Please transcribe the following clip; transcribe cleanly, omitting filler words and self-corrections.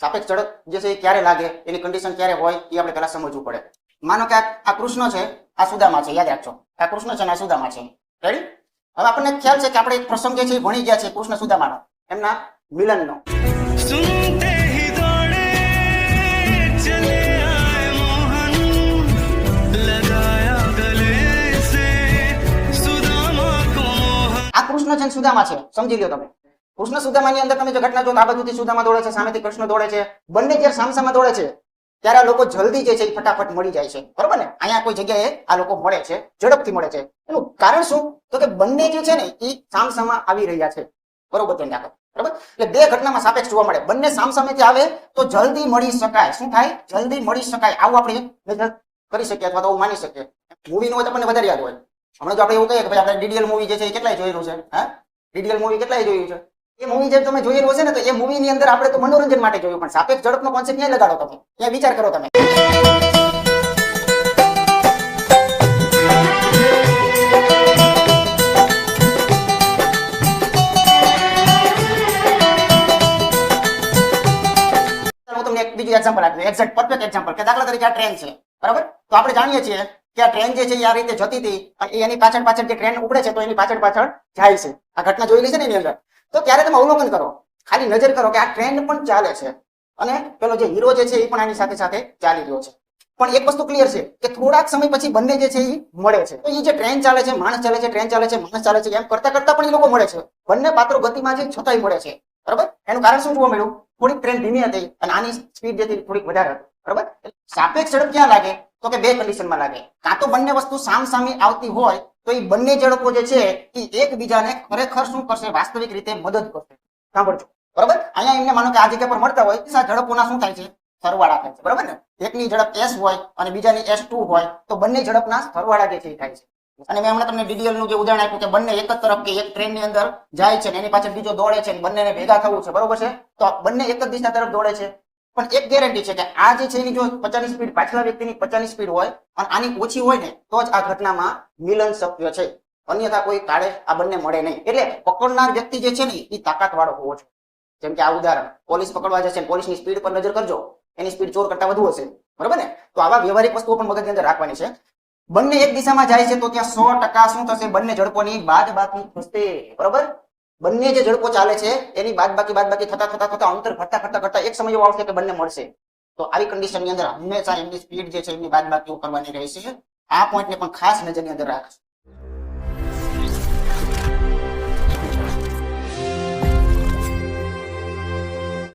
સાપેક્ષ ઝડપ જે છે એ ક્યારે લાગે, એની કન્ડિશન ક્યારે હોય એ આપણે પહેલા સમજવું પડે. માનો કે આ કૃષ્ણ છે, આ સુદામા છે, યાદ રાખજો. આ કૃષ્ણ છે ને આ સુદામા છે. રેડી? હવે આપણને ખ્યાલ છે કે આપણે એક પ્રસંગ જે છે એ ભણી ગયા છે કૃષ્ણ સુદામાનો, એમના મિલનનો. આ કૃષ્ણ છે સુદામા છે, સમજી લો તમે. કૃષ્ણ સુદામાની અંદર તમે જો ઘટના જો આ બાજુથી સુદામા દોડે છે, સામેથી કૃષ્ણ દોડે છે, બંને જ્યારે સામસામા દોડે છે ત્યારે આ લોકો જલ્દી જે છે એ ફટાફટ મળી જાય છે, બરોબર ને? અહીંયા કોઈ જગ્યાએ આ લોકો મળે છે, ઝડપથી મળે છે. એનું કારણ શું? તો કે બંને જે છે ને એ સામસામા આવી રહ્યા છે, બરોબર? ધ્યાન રાખો, બરોબર? એટલે બે ઘટનામાં સાપેક્ષ જોવા મળે. બંને સામસામેથી આવે તો જલ્દી મળી શકાય. શું થાય? જલ્દી મળી શકાય. આવું આપણે મેથડ કરી શકીએ અથવા તો માની શકીએ. મૂવીનું હોય તો આપણને વધારે યાદ હોય. હમણાં જો આપણે એવું કહીએ કે ભાઈ આપણે ડીડીએલ મૂવી જે છે એ કેટલાય જોયેલું છે? હા, ડીડીએલ મૂવી કેટલાય જોયું છે? એ મૂવી જે તમે જોયેલું હશે ને તો એ મૂવી ની અંદર આપણે તો મનોરંજન માટે જોયું, પણ સાપેક્ષ ઝડપનો કોન્સેપ્ટ ક્યાં લગાડો તમે? ત્યાં વિચાર કરો તમે. હું તમને એક બીજું એક્ઝામ્પલ આપું, એક્ઝેક્ટ પરફેક્ટ એક્ઝામ્પલ. કે દાખલા તરીકે આ ટ્રેન છે, બરાબર? તો આપણે જાણીએ છીએ કે આ ટ્રેન જે છે એ આ રીતે જતી હતી અને એની પાછળ પાછળ જે ટ્રેન ઉપડે છે તો એની પાછળ પાછળ જાય છે. આ ઘટના જોયેલી છે ને એની અંદર. તો ત્યારે તમે અવલોકન કરો, ખાલી નજર કરો કે આ ટ્રેન પણ ચાલે છે અને પેલો જે હીરો જે છે એ પણ આની સાથે સાથે ચાલી રહ્યો છે. પણ એક વસ્તુ ક્લિયર છે કે થોડાક સમય પછી બંને જે છે એ મળે છે. તો એ જે ટ્રેન ચાલે છે, માણસ ચાલે છે, ટ્રેન ચાલે છે, માણસ ચાલે છે, એમ કરતા કરતા પણ એ લોકો મળે છે. બંને પાત્રો ગતિમાં છે છતાંય મળે છે, બરાબર? એનું કારણ શું જોવા મળ્યું? થોડીક ટ્રેન ધીમી હતી અને આની સ્પીડ જે હતી થોડીક વધારે હતી, બરાબર? સાપેક્ષ ઝડપ ક્યાં લાગે? તો કે બે કન્ડિશનમાં લાગે. કાં તો બંને વસ્તુ સામસામે આવતી હોય તો એ બંને ઝડપો જે છે એ એકબીજાને ખરેખર શું કરશે? વાસ્તવિક રીતે મદદ કરશે. સાંભળજો, બરાબર? અહીંયા એમને માનો કે આ જગ્યા પર મળતા હોય તો આ ઝડપોના શું થાય છે? સરવાળા થાય છે, બરાબર ને? એકની ઝડપ s હોય અને બીજાની s2 હોય તો બંને ઝડપના સરવાળા જે છે એ થાય છે. અને મેં હમણાં તમને ડીડીએલ નું જે ઉદાહરણ આપ્યું કે બંને એક જ તરફ કે એક ટ્રેન ની અંદર જાય છે ને એની પાછળ બીજો દોડે છે, બંનેને ભેગા થવું છે, બરોબર છે? તો બંને એક જ દિશા તરફ દોડે છે. પણ એક ગેરંટી છે કે આ જે છે એની જો 50 ની સ્પીડ પાછલા વ્યક્તિની 50 ની સ્પીડ હોય અને આની ઓછી હોય ને તો જ આ ઘટનામાં મિલન શક્ય છે. અન્યથા કોઈ કાળે આ બંને મળે નહીં. એટલે પકડનાર વ્યક્તિ જે છે ને એ તાકાત વાળો હોવો જોઈએ. જેમ કે આ ઉદાહરણ, પોલીસ પકડવા જશે, પોલીસની સ્પીડ પર નજર કરજો, એની સ્પીડ ચોર કરતા વધુ હશે, બરાબર ને? તો આવા વ્યવહારિક વસ્તુઓ પણ મગજની અંદર રાખવાની છે. બંને એક દિશામાં જાય છે તો ત્યાં 100% શું થશે? બંને ઝડપોની બાદબાકી થશે, બરાબર? બંને જે ઝડપો ચાલે છે એની બાદબાકી થતા અંતર ઘટતા એક સમય એવો આવશે કે બંને મળશે. તો આવી કન્ડિશનની અંદર હંમેશા એમની સ્પીડ જે છે એમની બાદબાકી કરવાની રહેશે. આ પોઈન્ટને પણ ખાસ નજરની અંદર રાખજો.